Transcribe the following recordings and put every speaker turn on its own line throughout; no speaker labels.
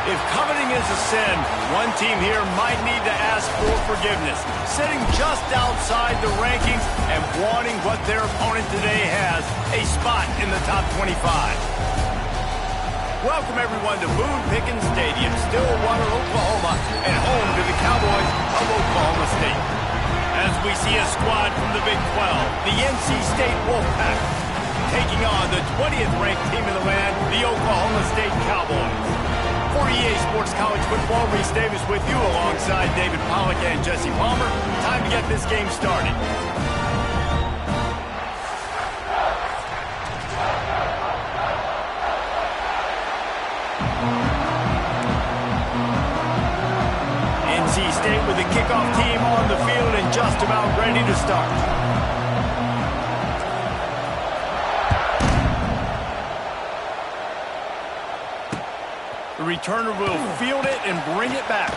If coveting is a sin, one team here might need to ask for forgiveness, sitting just outside the rankings and wanting what their opponent today has, a spot in the top 25. Welcome, everyone, to Boone Pickens Stadium, Stillwater, Oklahoma, and home to the Cowboys of Oklahoma State. As we see a squad from the Big 12, the NC State Wolfpack, taking on the 20th ranked team in the land, the Oklahoma State Cowboys. For EA Sports College Football, Reese Davis with you alongside David Pollack and Jesse Palmer. Time to get this game started. NC State with the kickoff team on the field and just about ready to start. The returner will field it and bring it back.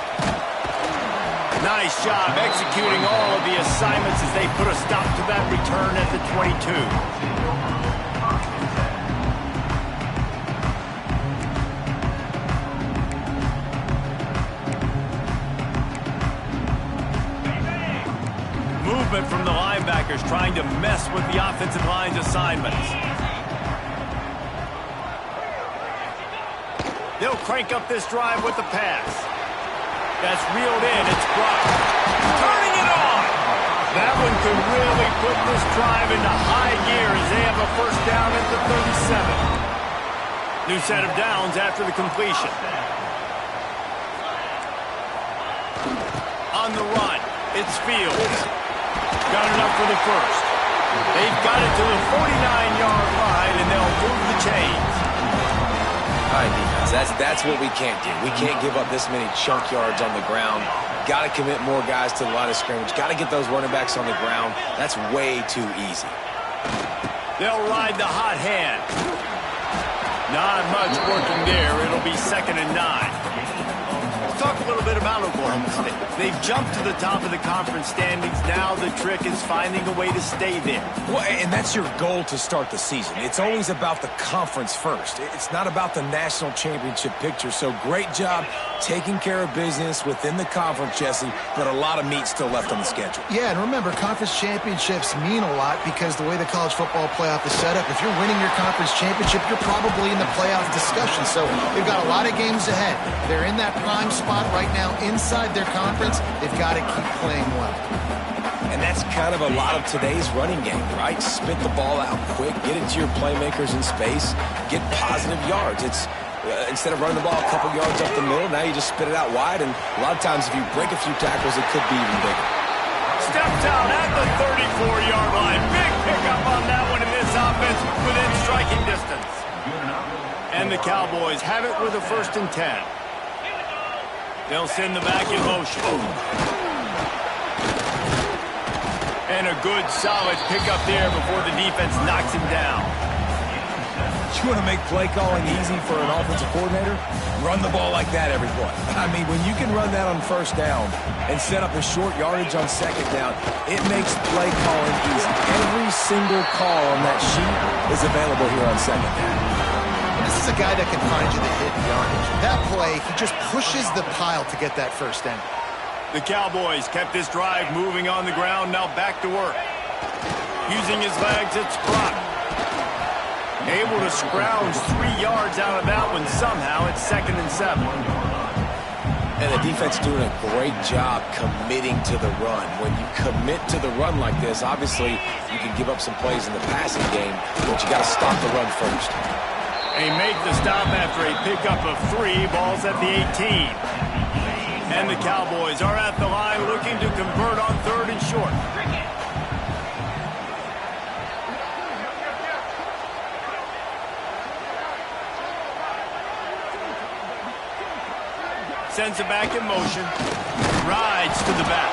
Nice job executing all of the assignments as they put a stop to that return at the 22. Movement from the linebackers trying to mess with the offensive line's assignments. They'll crank up this drive with the pass. That's reeled in. It's blocked. Turning it on. That one could really put this drive into high gear as they have a first down at the 37. New set of downs after the completion. On the run, it's Fields. Got enough for the first. They've got it to the 49-yard line, and they'll move the chains.
All right, defense, that's what we can't do. We can't give up this many chunk yards on the ground. Got to commit more guys to the line of scrimmage. Got to get those running backs on the ground. That's way too easy.
They'll ride the hot hand. Not much working there. It'll be 2nd and 9. Talk a little bit about Oklahoma State. They've jumped to the top of the conference standings. Now the trick is finding a way to stay there.
Well, and that's your goal to start the season. It's always about the conference first. It's not about the national championship picture. So great job taking care of business within the conference, Jesse, but a lot of meat still left on the schedule.
Yeah, and remember, conference championships mean a lot because the way the college football playoff is set up, if you're winning your conference championship, you're probably in the playoff discussion. So they've got a lot of games ahead. They're in that prime spot right now inside their conference. They've got to keep playing well.
And that's kind of a lot of today's running game, right? Spit the ball out quick, get it to your playmakers in space, get positive yards. It's instead of running the ball a couple yards up the middle, now you just spit it out wide, and a lot of times if you break a few tackles, it could be even bigger.
Steps out at the 34-yard line. Big pickup on that one in this offense within striking distance. And the Cowboys have it with a 1st and 10. They'll send the back in motion. And a good, solid pickup there before the defense knocks him down.
You want to make play calling easy for an offensive coordinator? Run the ball like that every play. I mean, when you can run that on 1st down and set up a short yardage on 2nd down, it makes play calling easy. Every single call on that sheet is available here on 2nd down.
This is a guy that can find you the hidden yardage. That play, he just pushes the pile to get that 1st down.
The Cowboys kept this drive moving on the ground, now back to work. Using his legs, it's blocked. Able to scrounge 3 yards out of that one somehow. It's 2nd and 7.
And the defense doing a great job committing to the run. When you commit to the run like this, obviously you can give up some plays in the passing game, but you got to stop the run first.
They make the stop after a pickup of 3. Ball's at the 18. And the Cowboys are at the line looking to convert on 3rd and short. Sends it back in motion. Rides to the back.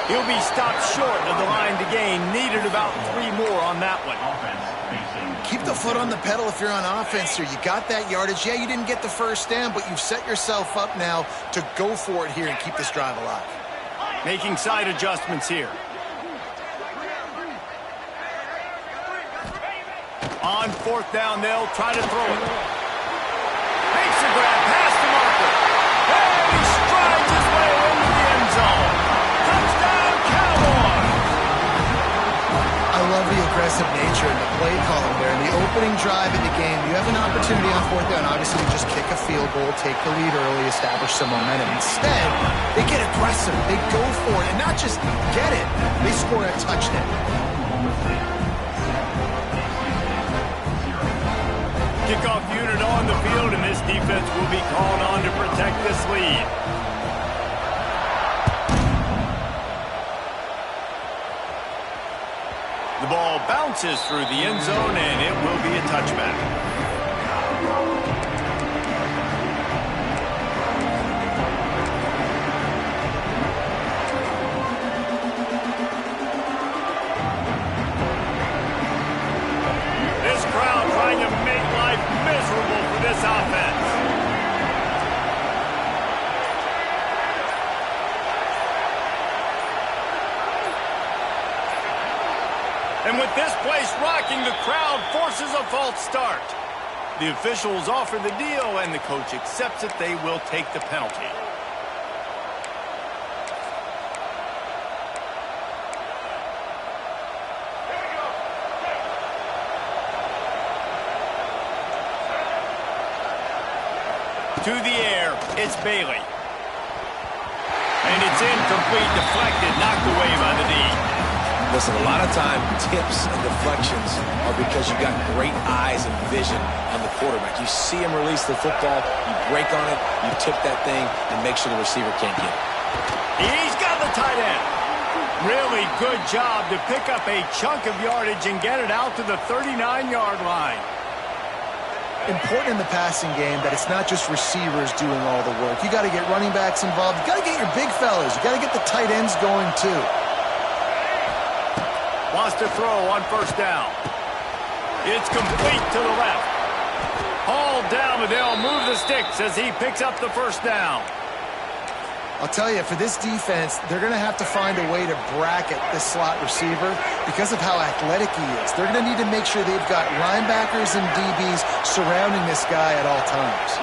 He'll be stopped short of the line to gain. Needed about 3 more on that one.
Keep the foot on the pedal if you're on offense here. You got that yardage. Yeah, you didn't get the 1st down, but you've set yourself up now to go for it here and keep this drive alive.
Making side adjustments here. On 4th down, they'll try to throw it. Makes the grab past the marker.
aggressive nature in the play calling there. In the opening drive in the game, you have an opportunity on fourth down, obviously, to just kick a field goal, take the lead early, establish some momentum. Instead, they get aggressive. They go for it, and not just get it, they score a touchdown.
Kickoff unit on the field, and this defense will be called on to protect this lead. The ball bounces through the end zone, and it will be a touchback. This crowd trying to make life miserable for this offense. And with this place rocking, the crowd forces a false start. The officials offer the deal, and the coach accepts it. They will take the penalty. To the air, it's Bailey. And it's incomplete, deflected, knocked away by the D.
Listen, a lot of time, tips and deflections are because you got great eyes and vision on the quarterback. You see him release the football, you break on it, you tip that thing, and make sure the receiver can't get it.
He's got the tight end. Really good job to pick up a chunk of yardage and get it out to the 39-yard line.
Important in the passing game that it's not just receivers doing all the work. You got to get running backs involved. You got to get your big fellas. You got to get the tight ends going too.
Wants to throw on first down. It's complete to the left. Hauled down, but they'll move the sticks as he picks up the first down.
I'll tell you, for this defense, they're going to have to find a way to bracket this slot receiver because of how athletic he is. They're going to need to make sure they've got linebackers and DBs surrounding this guy at all times.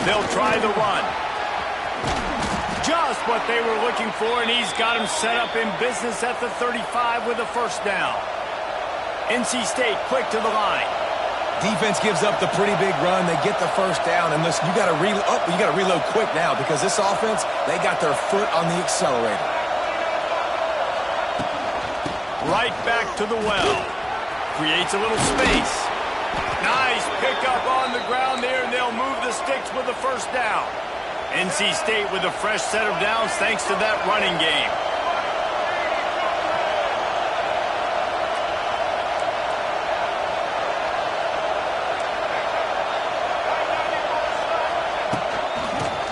They'll try the run. Just what they were looking for, and he's got him set up in business at the 35 with a first down. NC State quick to the line.
Defense gives up the pretty big run. They get the first down, and listen, you got to reload quick now because this offense, they got their foot on the accelerator.
Right back to the well. Creates a little space. Nice pickup on the ground there, and they'll move the sticks with the first down. NC State with a fresh set of downs thanks to that running game.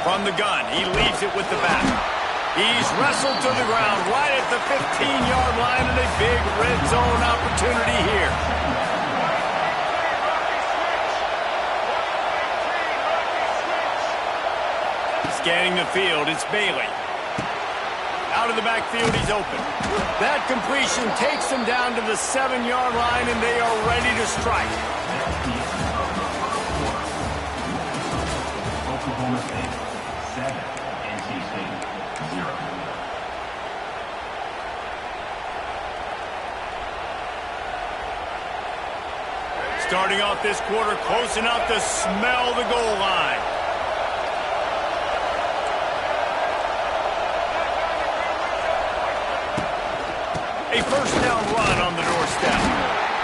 From the gun, he leaves it with the back. He's wrestled to the ground right at the 15-yard line, and a big red zone opportunity here. Scanning the field, it's Bailey. Out of the backfield, he's open. That completion takes them down to the 7-yard line, and they are ready to strike.
Oklahoma State 7, NC State 0.
Starting off this quarter close enough to smell the goal line. A first down run on the doorstep.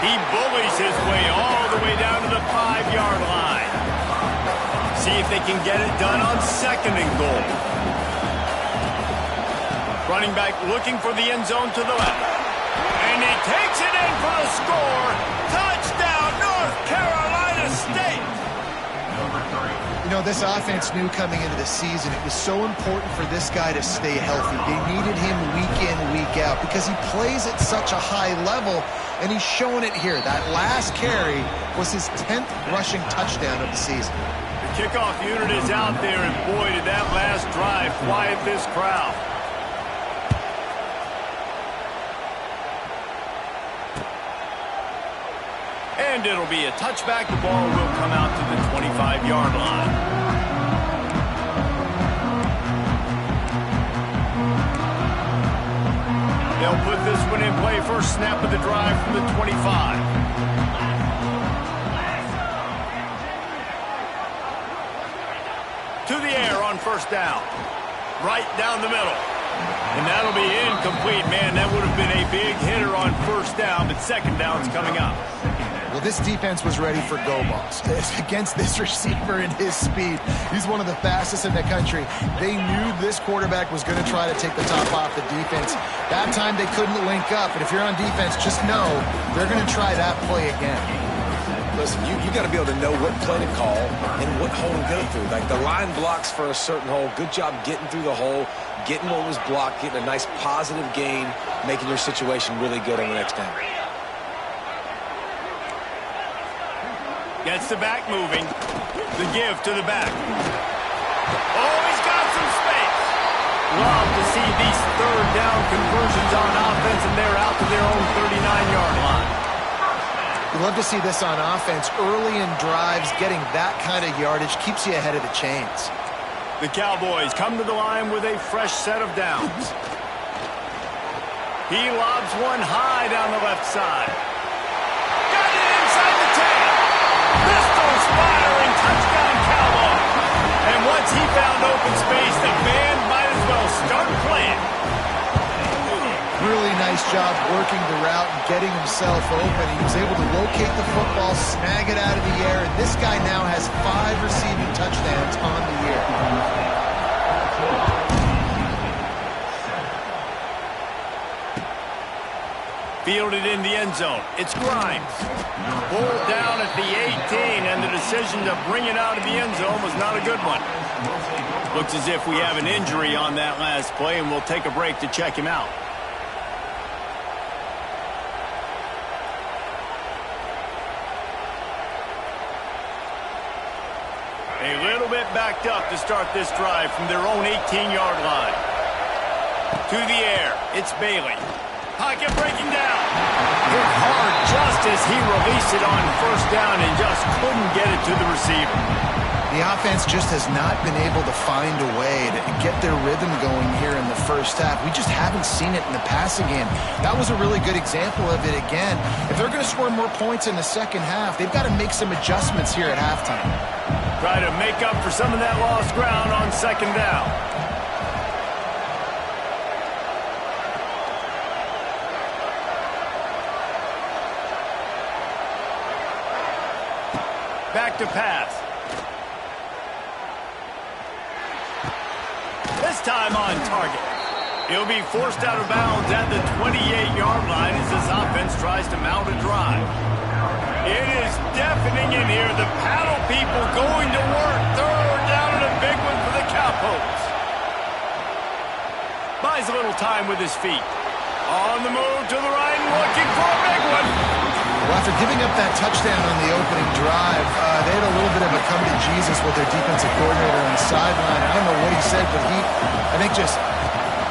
He bullies his way all the way down to the 5-yard line. See if they can get it done on second and goal. Running back looking for the end zone to the left. And he takes it in for the score. Touchdown, North Carolina State.
You know, this offense knew coming into the season it was so important for this guy to stay healthy. They needed him week in, week out because he plays at such a high level, and he's showing it here. That last carry was his 10th rushing touchdown of the season.
The kickoff unit is out there, and boy, did that last drive quiet this crowd. And it'll be a touchback. The ball will come out to the 25-yard line. They'll put this one in play. First snap of the drive from the 25. To the air on first down. Right down the middle. And that'll be incomplete. Man, that would have been a big hitter on first down, but second down's coming up.
Well, this defense was ready for go balls. Against this receiver and his speed, he's one of the fastest in the country. They knew this quarterback was going to try to take the top off the defense. That time they couldn't link up, and if you're on defense, just know they're going to try that play again.
Listen, you got to be able to know what play to call and what hole to go through. Like the line blocks for a certain hole. Good job getting through the hole, getting what was blocked, getting a nice positive gain, making your situation really good on the next down.
Gets the back moving. The give to the back. Oh, he's got some space. Love to see these third down conversions on offense, and they're out to their own 39-yard line.
You love to see this on offense. Early in drives, getting that kind of yardage keeps you ahead of the chains.
The Cowboys come to the line with a fresh set of downs. He lobs one high down the left side. Got it inside the 10. Pistol-firing touchdown Cowboys. And once he found open space, the band might as well start playing.
Really nice job working the route and getting himself open. He was able to locate the football, snag it out of the air, and this guy now has 5 receiving touchdowns on the year.
Fielded in the end zone. It's Grimes. Pulled down at the 18, and the decision to bring it out of the end zone was not a good one. Looks as if we have an injury on that last play, and we'll take a break to check him out. A little bit backed up to start this drive from their own 18-yard line. To the air, it's Bailey. Pocket breaking down. Hit hard just as he released it on first down and just couldn't get it to the receiver.
The offense just has not been able to find a way to get their rhythm going here in the first half. We just haven't seen it in the passing game. That was a really good example of it again. If they're going to score more points in the second half, they've got to make some adjustments here at halftime.
Try to make up for some of that lost ground on second down. Back to pass. This time on target. He'll be forced out of bounds at the 28-yard line as this offense tries to mount a drive. It is deafening in here. The paddle people going to work. Third down and a big one for the Cowboys. Buys a little time with his feet. On the move to the right and looking for a big one.
Well, after giving up that touchdown on the opening drive, they had a little bit of a come to Jesus with their defensive coordinator on the sideline. I don't know what he said, but he, I think, just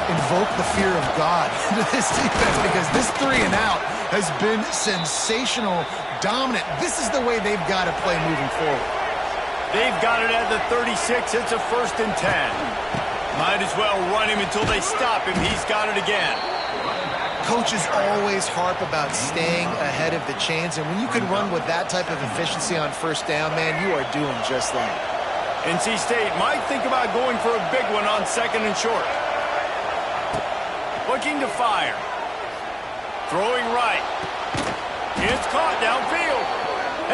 invoked the fear of God into this defense because this 3 and out has been sensational, dominant. This is the way they've got to play moving forward.
They've got it at the 36. It's a 1st and 10. Might as well run him until they stop him. He's got it again.
Coaches always harp about staying ahead of the chains, and when you can run with that type of efficiency on first down, man, you are doing just that.
NC State might think about going for a big one on 2nd and short. Looking to fire. Throwing right. It's caught downfield.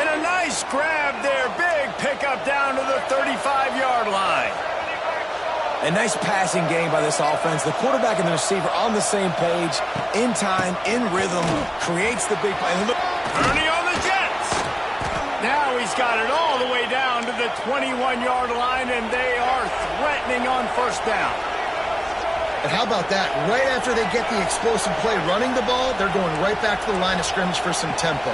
And a nice grab there. Big pickup down to the 35-yard line.
A nice passing game by this offense. The quarterback and the receiver on the same page, in time, in rhythm, creates the big play. Look,
Ernie on the Jets. Now he's got it all the way down to the 21-yard line, and they are threatening on first down.
And how about that? Right after they get the explosive play running the ball, they're going right back to the line of scrimmage for some tempo.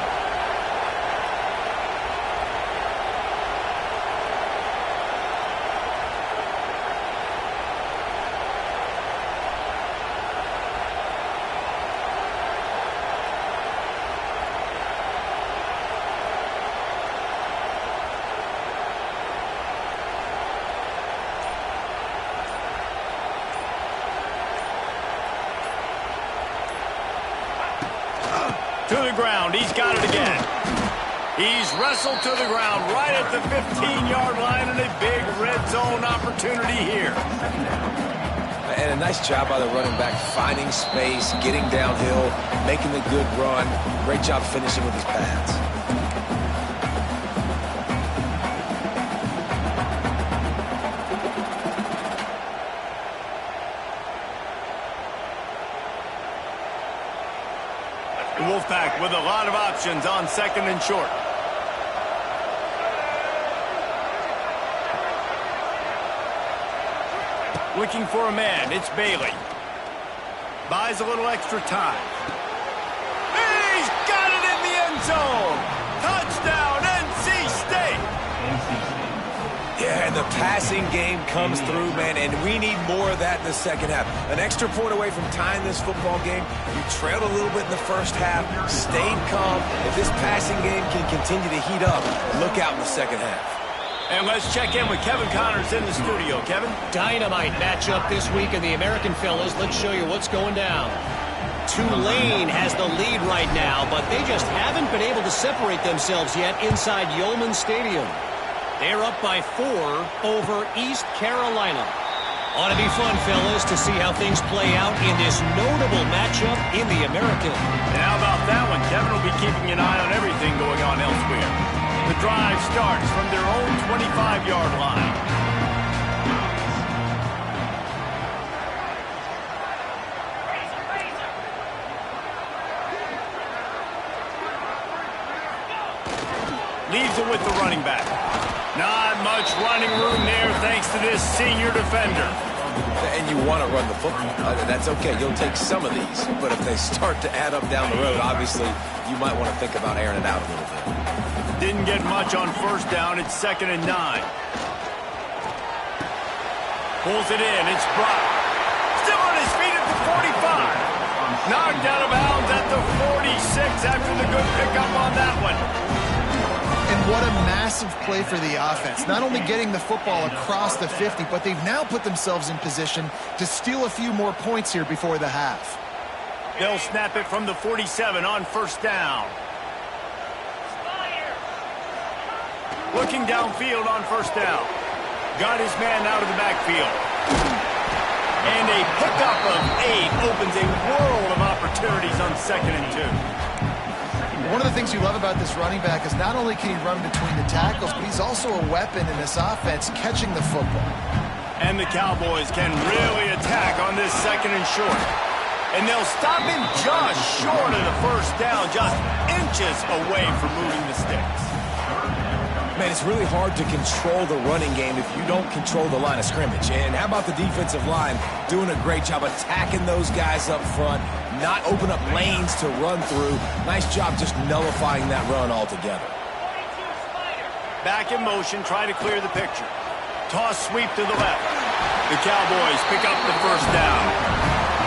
To the ground. He's got it again. He's wrestled to the ground right at the 15-yard line, and a big red zone opportunity here.
And a nice job by the running back, finding space, getting downhill, making the good run. Great job finishing with his pads.
The Wolfpack with a lot of options on second and short. Looking for a man. It's Bailey. Buys a little extra time. He's got it in the end zone. Touchdown, NC State.
Yeah, and the passing game comes through, man, and we need more of that in the second half. An extra point away from tying this football game. You trailed a little bit in the first half, stayed calm. If this passing game can continue to heat up, look out in the second half.
And let's check in with Kevin Connors in the studio. Kevin?
Dynamite matchup this week in the American fellas. Let's show you what's going down. Tulane has the lead right now, but they just haven't been able to separate themselves yet inside Yulman Stadium. They're up by 4 over East Carolina. Ought to be fun, fellas, to see how things play out in this notable matchup in the American.
And how about that one? Kevin will be keeping an eye on everything going on elsewhere. The drive starts from their own 25-yard line. Leaves it with the running back. Not much running room there thanks to this senior defender.
And you want to run the football. That's okay. You'll take some of these. But if they start to add up down the road, obviously, you might want to think about airing it out a little bit.
Didn't get much on first down. It's 2nd and 9. Pulls it in. It's Brock. Still on his feet at the 45. Knocked out of bounds at the 46 after the good pickup on that one.
And what a massive play for the offense. Not only getting the football across the 50, but they've now put themselves in position to steal a few more points here before the half.
They'll snap it from the 47 on first down. Looking downfield on first down. Got his man out of the backfield. And a pickup of 8 opens a world of opportunities on 2nd and 2.
One of the things you love about this running back is not only can he run between the tackles, but he's also a weapon in this offense catching the football.
And the Cowboys can really attack on this 2nd and short. And they'll stop him just short of the first down, just inches away from moving the sticks.
Man, it's really hard to control the running game if you don't control the line of scrimmage. And how about the defensive line doing a great job attacking those guys up front, not open up lanes to run through. Nice job just nullifying that run altogether.
Back in motion, try to clear the picture. Toss sweep to the left. The Cowboys pick up the first down.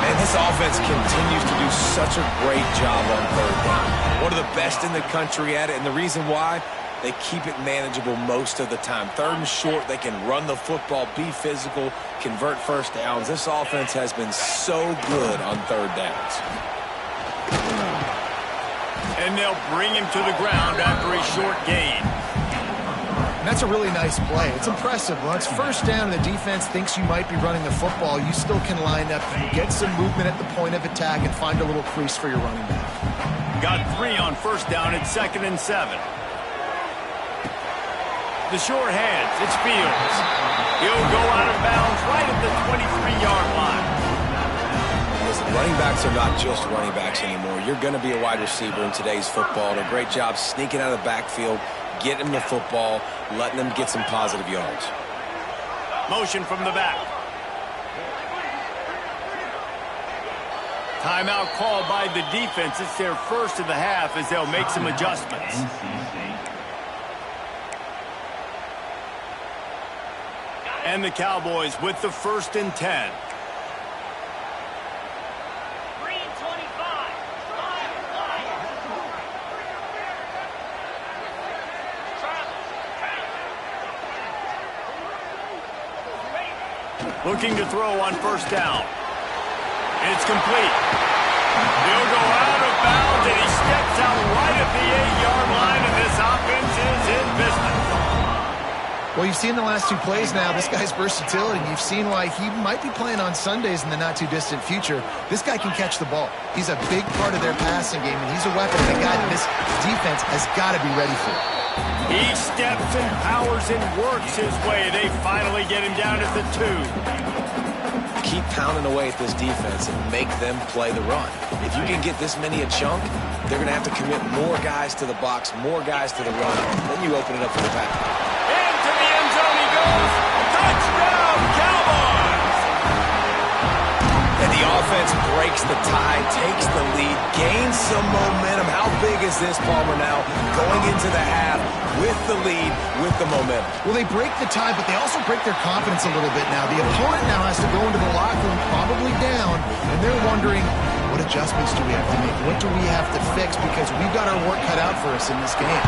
Man, this offense continues to do such a great job on third down. One of the best in the country at it, and the reason why? They keep it manageable most of the time. 3rd and short, they can run the football, be physical, convert first downs. This offense has been so good on 3rd downs.
And they'll bring him to the ground after a short gain.
And that's a really nice play. It's impressive. When it's first down and the defense thinks you might be running the football, you still can line up, get some movement at the point of attack, and find a little crease for your running back.
Got 3 on first down at 2nd and 7. The short hands, it's Fields. He'll go out of bounds right at the 23-yard line.
Listen, running backs are not just running backs anymore. You're going to be a wide receiver in today's football. And a great job sneaking out of the backfield, getting them the football, letting them get some positive yards.
Motion from the back. Timeout called by the defense. It's their first of the half as they'll make some adjustments. And the Cowboys with the 1st and 10. Looking to throw on first down. And it's complete. He'll go out of bounds and he steps
you've seen the last two plays now, this guy's versatility. You've seen why he might be playing on Sundays in the not-too-distant future. This guy can catch the ball. He's a big part of their passing game, and he's a weapon and a guy that this defense has got to be ready for.
He steps and powers and works his way. They finally get him down at the 2.
Keep pounding away at this defense and make them play the run. If you can get this many a chunk, they're going to have to commit more guys to the box, more guys to the run. Then you open it up for the pass.
Into the end zone he goes. Touchdown, Cowboys!
And the offense breaks the tie, takes the lead, gains some momentum. How big is this, Palmer, now? Going into the half with the lead, with the momentum.
Well, they break the tie, but they also break their confidence a little bit now. The opponent now has to go into the locker room, probably down, and they're wondering, what adjustments do we have to make? What do we have to fix? Because we've got our work cut out for us in this game.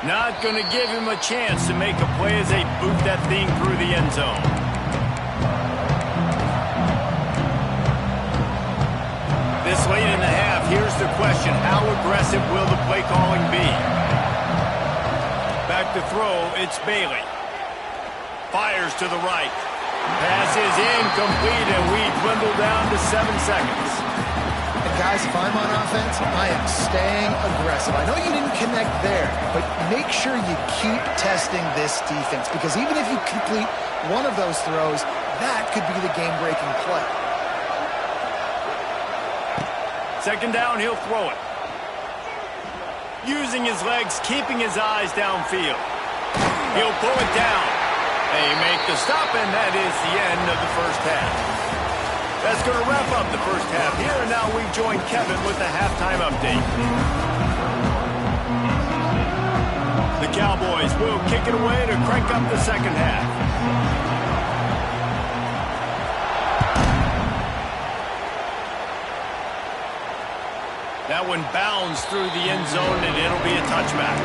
Not going to give him a chance to make a play as they boot that thing through the end zone. This late in the half, here's the question. How aggressive will the play calling be? Back to throw, it's Bailey. Fires to the right. Pass is incomplete, and we dwindle down to 7 seconds.
And guys, if I'm on offense, I am staying aggressive. I know you didn't connect there, but make sure you keep testing this defense, because even if you complete one of those throws, that could be the game-breaking play.
Second down, he'll throw it. Using his legs, keeping his eyes downfield. He'll pull it down. They make the stop, and that is the end of the first half. That's going to wrap up the first half here, and now we join Kevin with the halftime update. The Cowboys will kick it away to crank up the second half. That one bounds through the end zone, and it'll be a touchback.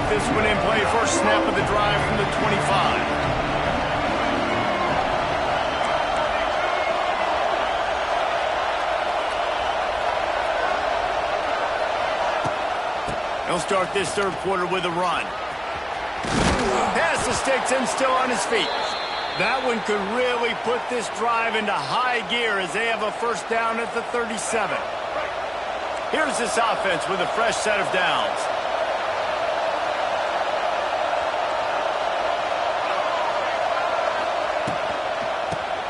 This one in play, first snap of the drive from the 25. He'll start this third quarter with a run. Pass the sticks and still on his feet. That one could really put this drive into high gear as they have a first down at the 37. Here's this offense with a fresh set of downs.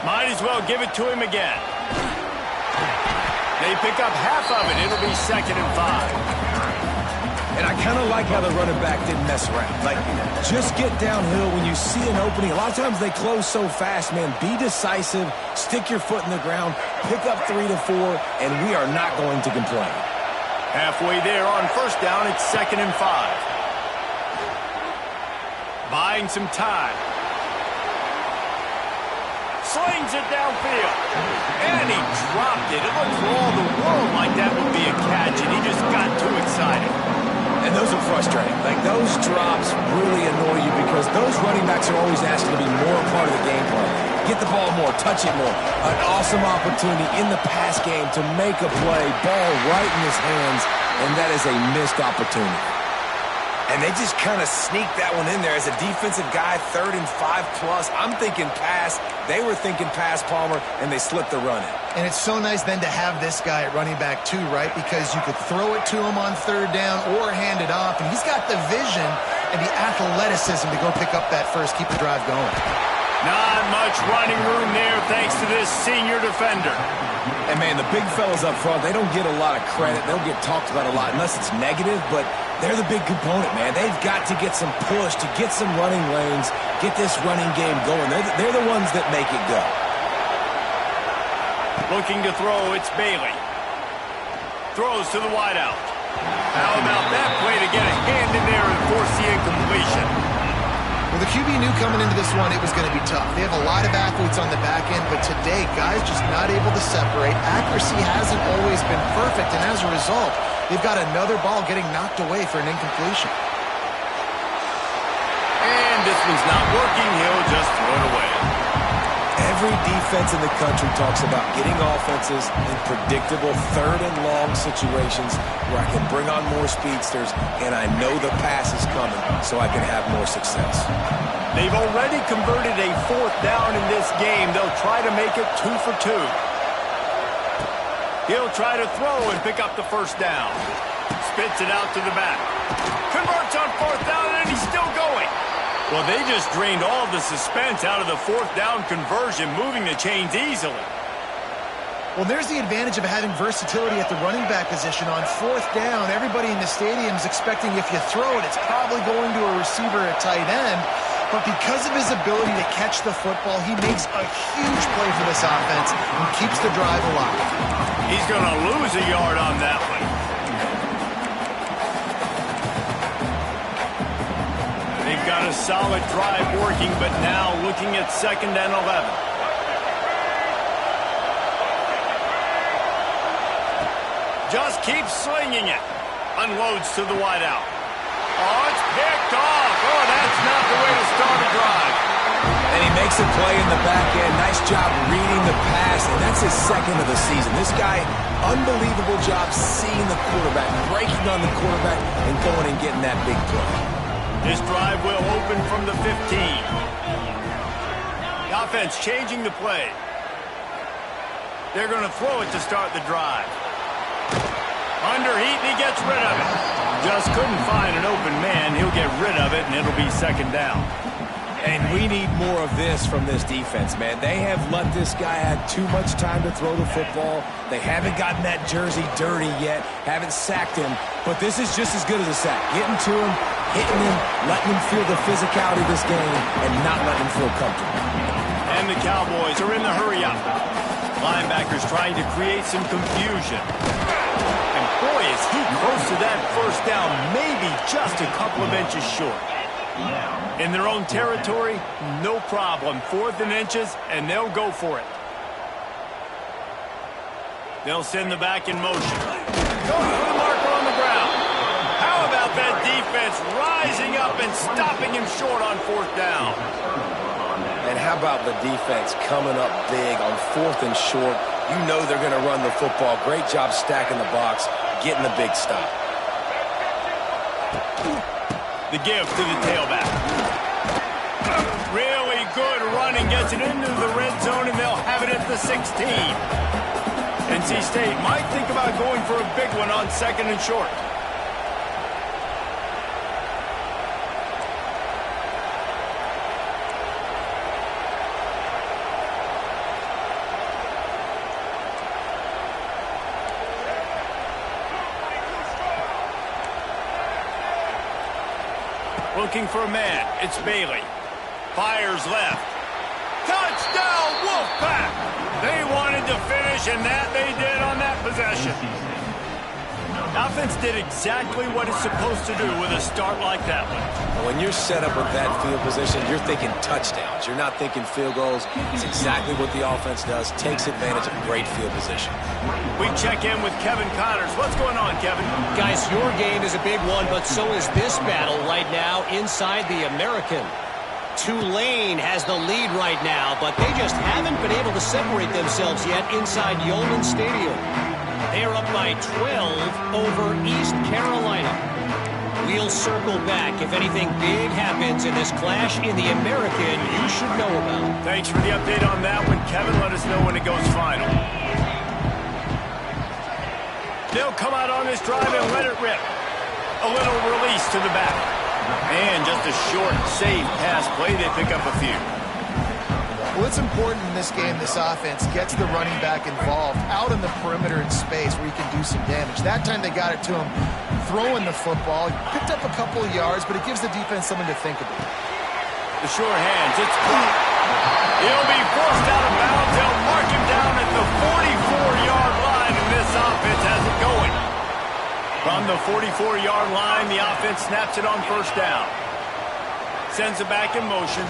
Might as well give it to him again. They pick up half of it. It'll be 2nd and 5.
And I kind of like how the running back didn't mess around. Like, just get downhill when you see an opening. A lot of times they close so fast, man. Be decisive, stick your foot in the ground, pick up 3 to 4, and we are not going to complain.
Halfway there on first down, it's 2nd and 5. Buying some time. Slings it downfield. And he dropped it. It looked for all the world like that would be a catch, and he just got too excited.
And those are frustrating. Like, those drops really annoy you because those running backs are always asking to be more a part of the game plan. Get the ball more, touch it more. An awesome opportunity in the pass game to make a play, ball right in his hands, and that is a missed opportunity.
And they just kind of sneaked that one in there as a defensive guy, 3rd and 5+. I'm thinking pass. They were thinking pass, Palmer, and they slipped the run in.
And it's so nice then to have this guy at running back too, right? Because you could throw it to him on 3rd down or hand it off, and he's got the vision and the athleticism to go pick up that first, keep the drive going.
Not much running room there thanks to this senior defender.
And, man, the big fellas up front, they don't get a lot of credit. They'll get talked about a lot unless it's negative, but they're the big component, man. They've got to get some push, to get some running lanes, get this running game going. They're the ones that make it go.
Looking to throw, it's Bailey. Throws to the wideout. How about that play to get a hand in there and force the incompletion?
Well, the QB knew coming into this one it was going to be tough. They have a lot of athletes on the back end, but today, guys just not able to separate. Accuracy hasn't always been perfect, and as a result, they've got another ball getting knocked away for an incompletion.
And this one's not working. He'll just throw it away.
Every defense in the country talks about getting offenses in predictable third and long situations where I can bring on more speedsters and I know the pass is coming so I can have more success.
They've already converted a 4th down in this game. They'll try to make it 2 for 2. He'll try to throw and pick up the 1st down. Spits it out to the back. Converts on 4th down, and he's still going. Well, they just drained all of the suspense out of the 4th down conversion, moving the chains easily.
Well, there's the advantage of having versatility at the running back position. On 4th down, everybody in the stadium is expecting if you throw it, it's probably going to a receiver at tight end. But because of his ability to catch the football, he makes a huge play for this offense and keeps the drive alive.
He's going to lose a yard on that one. They've got a solid drive working, but now looking at 2nd and 11. Just keeps slinging it. Unloads to the wideout. Oh, it's picked off. Oh, that's not the way to start a drive.
And he makes a play in the back end. Nice job reading the pass, and that's his 2nd of the season. This guy, unbelievable job seeing the quarterback, breaking on the quarterback, and going and getting that big play.
This drive will open from the 15. The offense changing the play. They're going to throw it to start the drive. Under heat, and he gets rid of it. Just couldn't find an open man. He'll get rid of it, and it'll be 2nd down.
And we need more of this from this defense, man. They have let this guy have too much time to throw the football. They haven't gotten that jersey dirty yet, haven't sacked him. But this is just as good as a sack. Getting to him, hitting him, letting him feel the physicality of this game, and not letting him feel comfortable.
And the Cowboys are in the hurry-up. Linebackers trying to create some confusion. And boy, is he close to that 1st down, maybe just a couple of inches short. In their own territory, no problem. 4th and inches, and they'll go for it. They'll send the back in motion. Go for the marker on the ground. How about that defense rising up and stopping him short on 4th down?
And how about the defense coming up big on 4th and short? You know they're going to run the football. Great job stacking the box, getting the big stop.
The give to the tailback. Really good running, gets it into the red zone, and they'll have it at the 16. NC State might think about going for a big one on 2nd and short. Looking for a man. It's Bailey. Fires left. Touchdown, Wolfpack! They wanted to finish, and that they did on that possession. Offense did exactly what it's supposed to do with a start like that one.
When you're set up with that field position, you're thinking touchdowns. You're not thinking field goals. It's exactly what the offense does. Takes advantage of great field position.
We check in with Kevin Connors. What's going on, Kevin?
Guys, your game is a big one, but so is this battle right now inside the American. Tulane has the lead right now, but they just haven't been able to separate themselves yet inside Yulman Stadium. They're up by 12 over East Carolina. We'll circle back if anything big happens in this clash in the American you should know about.
Thanks for the update on that one, Kevin. Let us know when it goes final. They'll come out on this drive and let it rip. A little release to the back. And just a short, safe pass play. They pick up a few.
Well, it's important in this game, this offense gets the running back involved out in the perimeter in space where he can do some damage. That time they got it to him throwing the football. He picked up a couple of yards, but it gives the defense something to think about.
The short hands, it's blocked. He'll be forced out of bounds. They'll mark him down at the 44-yard line, and this offense has it going. From the 44-yard line, the offense snaps it on 1st down. Sends it back in motion.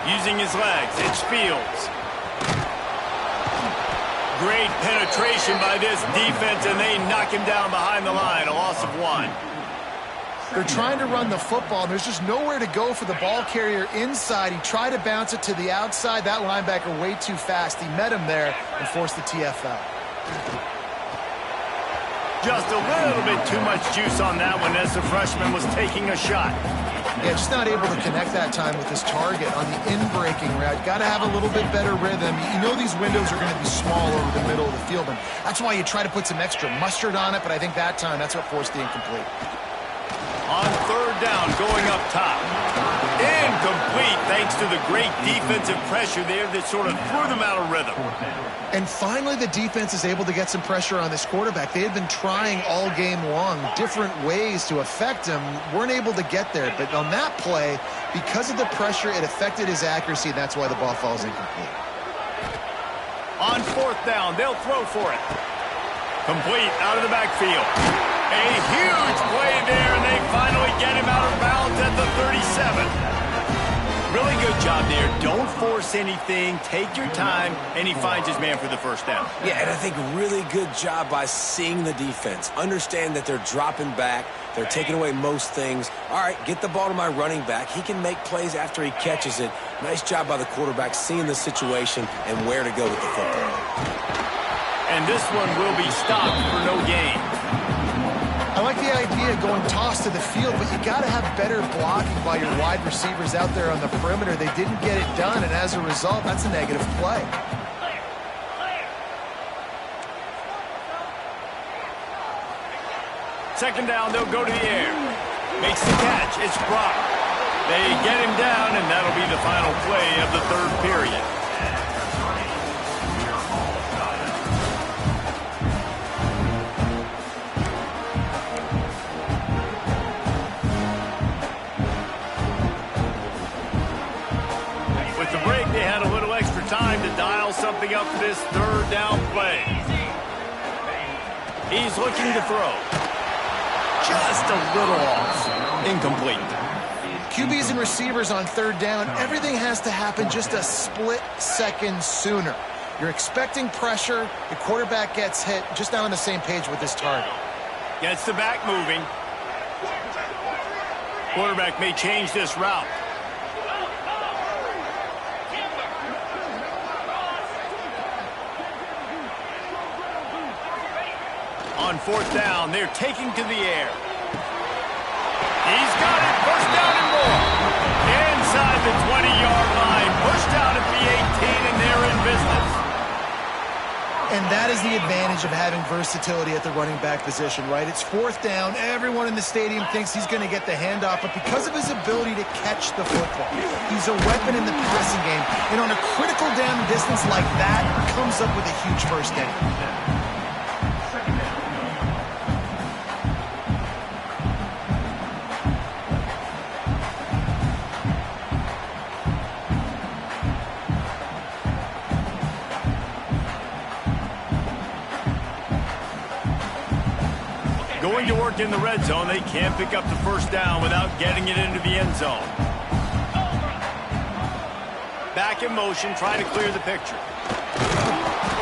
Using his legs, it's Fields. Great penetration by this defense, and they knock him down behind the line. A loss of 1.
They're trying to run the football, and there's just nowhere to go for the ball carrier inside. He tried to bounce it to the outside. That linebacker way too fast. He met him there and forced the TFL.
Just a little bit too much juice on that one as the freshman was taking a shot.
Yeah, just not able to connect that time with his target on the in-breaking route. Got to have a little bit better rhythm. You know these windows are going to be small over the middle of the field, and that's why you try to put some extra mustard on it, but I think that time that's what forced the incomplete.
On third down, going up top. Incomplete thanks to the great defensive pressure there that sort of threw them out of rhythm.
And finally, the defense is able to get some pressure on this quarterback. They had been trying all game long different ways to affect him. Weren't able to get there. But on that play, because of the pressure, it affected his accuracy. That's why the ball falls incomplete.
On fourth down, they'll throw for it. Complete out of the backfield. A huge play there, and they finally get him out of bounds at the 37. Really good job there. Don't force anything. Take your time, and he finds his man for the first down.
Yeah, and I think really good job by seeing the defense. Understand that they're dropping back. They're taking away most things. All right, get the ball to my running back. He can make plays after he catches it. Nice job by the quarterback seeing the situation and where to go with the football.
And this one will be stopped for no gain.
I like the idea of going toss to the field, but you got to have better blocking by your wide receivers out there on the perimeter. They didn't get it done, and as a result, that's a negative play.
Second down, they'll go to the air. Makes the catch. It's blocked. They get him down, and that'll be the final play of the third period. With the break, they had a little extra time to dial something up for this third down play. He's looking to throw. Just a little off. Incomplete.
QBs and receivers on third down, everything has to happen just a split second sooner. You're expecting pressure, the quarterback gets hit, just not on the same page with his target.
Gets the back moving. Quarterback may change this route. On fourth down, they're taking to the air. He's got it. First down and more. Inside the 20-yard line. Pushed out at the 18, and they're in business.
And that is the advantage of having versatility at the running back position, right? It's fourth down. Everyone in the stadium thinks he's going to get the handoff, but because of his ability to catch the football, he's a weapon in the passing game. And on a critical down distance like that, comes up with a huge first down.
Going to work in the red zone, they can't pick up the first down without getting it into the end zone. Back in motion, trying to clear the picture.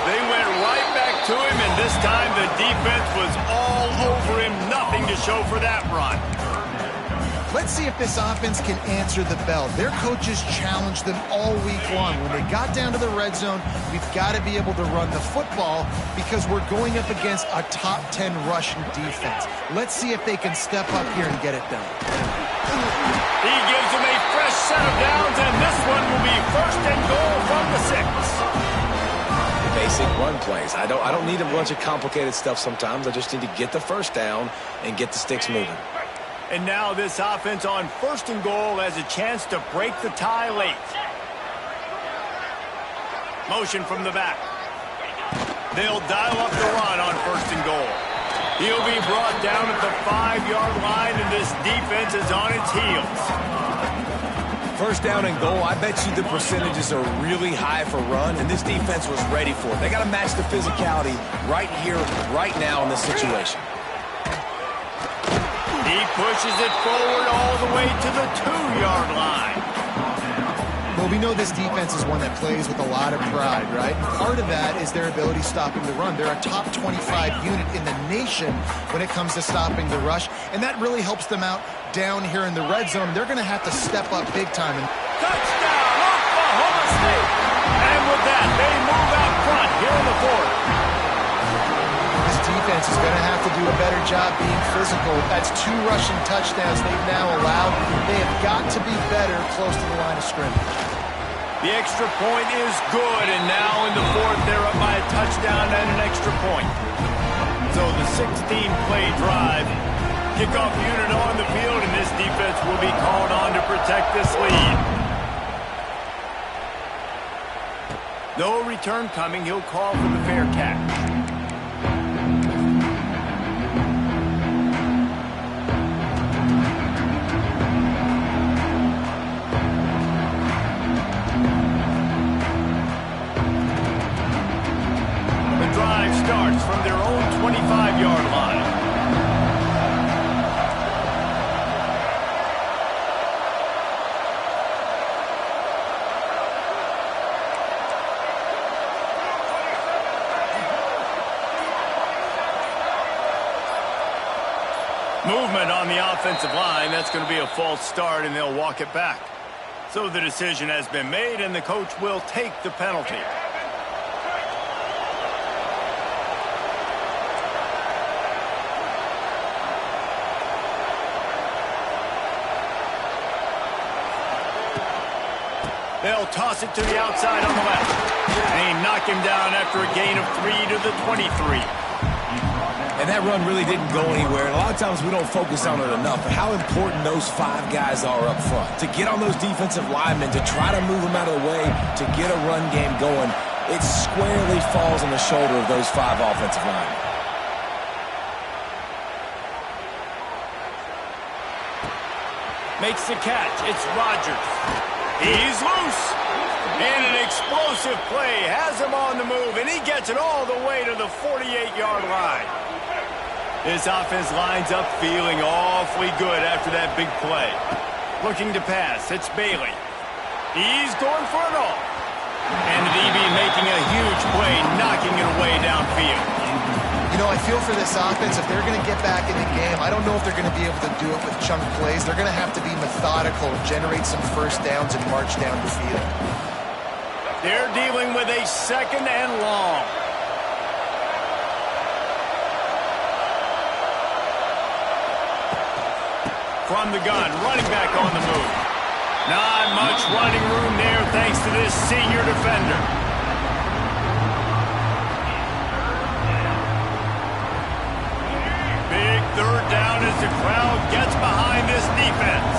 They went right back to him, and this time the defense was all over him. Nothing to show for that run.
Let's see if this offense can answer the bell. Their coaches challenged them all week long. When they got down to the red zone, we've got to be able to run the football because we're going up against a top 10 rushing defense. Let's see if they can step up here and get it done.
He gives them a fresh set of downs, and this one will be first and goal from the 6.
Basic run plays. I don't need a bunch of complicated stuff sometimes. I just need to get the first down and get the sticks moving.
And now this offense on first and goal has a chance to break the tie late. Motion from the back. They'll dial up the run on first and goal. He'll be brought down at the 5-yard line, and this defense is on its heels.
First down and goal, I bet you the percentages are really high for run, and this defense was ready for it. They got to match the physicality right here, right now in this situation.
He pushes it forward all the way to the 2-yard line.
Well, we know this defense is one that plays with a lot of pride, right? Part of that is their ability stopping the run. They're a top 25 unit in the nation when it comes to stopping the rush, and that really helps them out down here in the red zone. They're going to have to step up big time.
Touchdown, Oklahoma State! And with that, they move out front here in the fourth.
This defense is going to have to do a better job being physical. That's 2 rushing touchdowns they've now allowed. They have got to be better close to the line of scrimmage.
The extra point is good, and now in the fourth, they're up by a touchdown and an extra point. So the 16-play drive, kickoff unit on the field, and this defense will be called on to protect this lead. No return coming. He'll call for the fair catch. Starts from their own 25-yard line. Movement on the offensive line. That's going to be a false start, and they'll walk it back. So the decision has been made, and the coach will take the penalty. They'll toss it to the outside on the left. And he knocked him down after a gain of 3 to the 23.
And that run really didn't go anywhere. And a lot of times we don't focus on it enough. But how important those 5 guys are up front. To get on those defensive linemen, to try to move them out of the way, to get a run game going, it squarely falls on the shoulder of those 5 offensive linemen.
Makes the catch. It's Rodgers. He's loose. And an explosive play has him on the move, and he gets it all the way to the 48-yard line. This offense lines up feeling awfully good after that big play. Looking to pass. It's Bailey. He's going for it all. And the DB making a huge play, knocking it away downfield.
You know, I feel for this offense, if they're going to get back in the game, I don't know if they're going to be able to do it with chunk plays. They're going to have to be methodical, generate some first downs, and march down the field.
They're dealing with a 2nd and long. From the gun, running back on the move. Not much running room there thanks to this senior defender. Big 3rd down as the crowd gets behind this defense.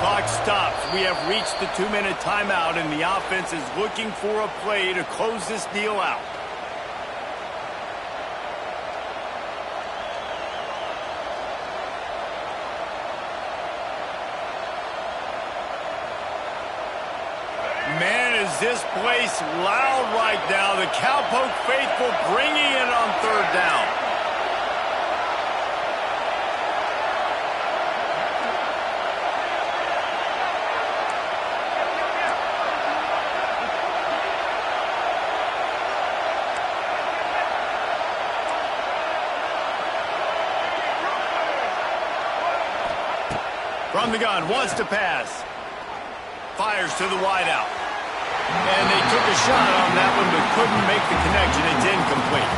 Clock stops. We have reached the 2-minute timeout, and the offense is looking for a play to close this deal out. Man, is this place loud right now. The Cowpoke faithful bringing it on 3rd down. From the gun, wants to pass. Fires to the wideout. And they took a shot on that one, but couldn't make the connection. It's incomplete.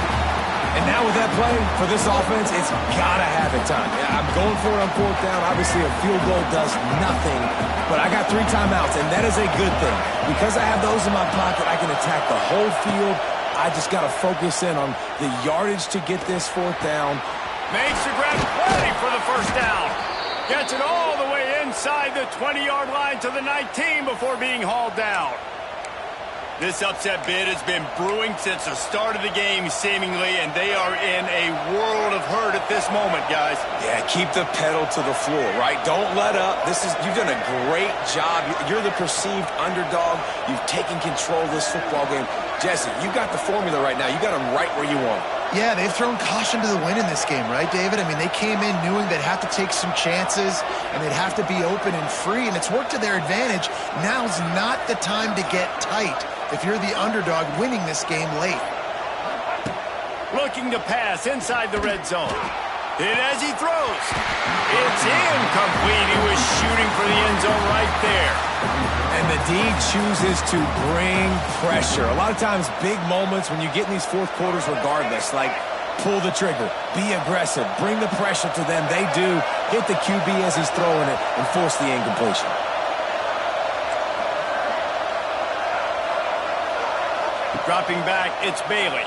And now with that play, for this offense, it's got to have it time. I'm going for it on 4th down. Obviously, a field goal does nothing. But I got 3 timeouts, and that is a good thing. Because I have those in my pocket, I can attack the whole field. I just got to focus in on the yardage to get this 4th down.
Makes the grab plenty for the 1st down. Gets it all the way inside the 20-yard line to the 19 before being hauled down. This upset bid has been brewing since the start of the game, seemingly, and they are in a world of hurt at this moment, guys.
Yeah, keep the pedal to the floor, right? Don't let up. You've done a great job. You're the perceived underdog. You've taken control of this football game. Jesse, you got the formula right now. You got them right where you want them.
Yeah, they've thrown caution to the wind in this game, right, David? I mean, they came in knowing they'd have to take some chances and they'd have to be open and free, and it's worked to their advantage. Now's not the time to get tight if you're the underdog winning this game late.
Looking to pass inside the red zone. Hit as he throws. It's incomplete. He was shooting for the end zone right there.
And the D chooses to bring pressure. A lot of times, big moments when you get in these fourth quarters regardless, like pull the trigger, be aggressive, bring the pressure to them. They do hit the QB as he's throwing it and force the incompletion.
Dropping back, it's Bailey.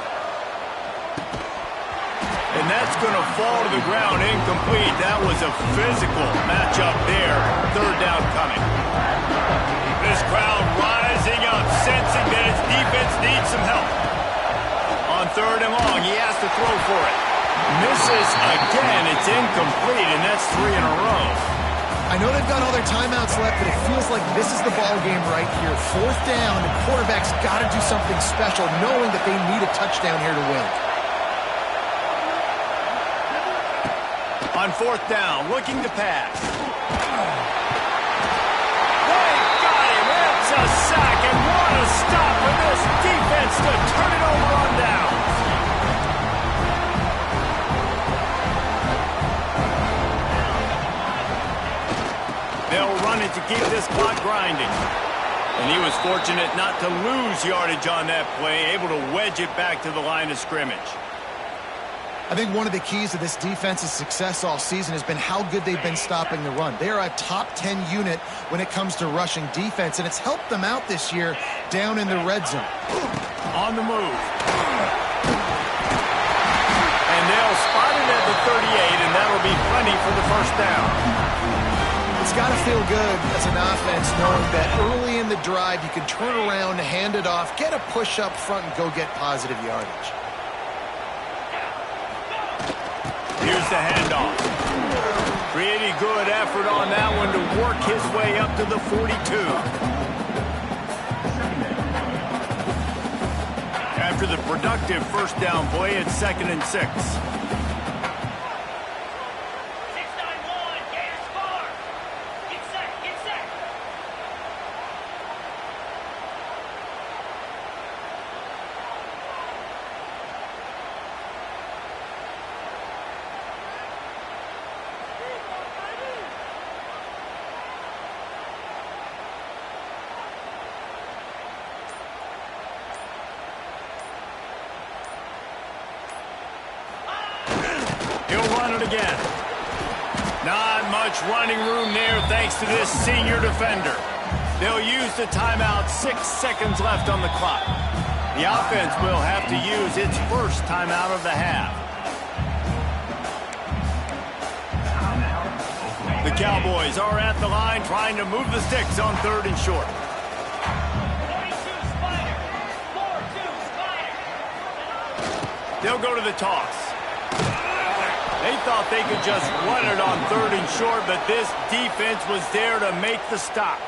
And that's going to fall to the ground incomplete. That was a physical matchup there. Third down coming. This crowd rising up, sensing that its defense needs some help. On third and long, he has to throw for it. Misses again. It's incomplete, and that's 3 in a row.
I know they've got all their timeouts left, but it feels like this is the ball game right here. Fourth down, the quarterback's got to do something special, knowing that they need a touchdown here to win.
On fourth down, looking to pass. They got him. It's a sack, and what a stop for this defense to turn it over on downs. They'll run it to keep this clock grinding. And he was fortunate not to lose yardage on that play, able to wedge it back to the line of scrimmage.
I think one of the keys to this defense's success all season has been how good they've been stopping the run. They are a top 10 unit when it comes to rushing defense, and it's helped them out this year down in the red zone.
On the move. And they'll spot it at the 38, and that'll be plenty for the first down.
It's got to feel good as an offense knowing that early in the drive you can turn around, hand it off, get a push up front, and go get positive yardage.
Here's the handoff. Pretty good effort on that one to work his way up to the 42. After the productive first down play, it's 2nd and 6. Again. Not much running room there thanks to this senior defender. They'll use the timeout, 6 seconds left on the clock. The offense will have to use its first timeout of the half. The Cowboys are at the line trying to move the sticks on 3rd and short. They'll go to the toss. They thought they could just run it on 3rd and short, but this defense was there to make the stop.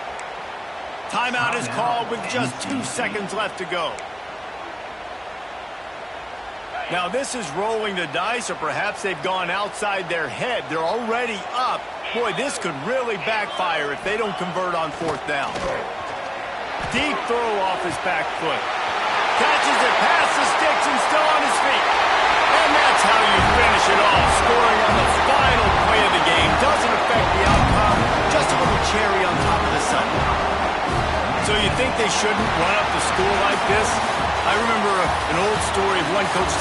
Timeout is called with just 2 seconds left to go. Now this is rolling the dice, or perhaps they've gone outside their head. They're already up. Boy, this could really backfire if they don't convert on 4th down. Deep throw off his back foot. Catches it past the sticks and still on his feet. And that's how you finish it off. Scoring on the final play of the game doesn't affect the outcome. Just a little cherry on top of the Sunday. So you think they shouldn't run up the score like this? I remember an old story of one coach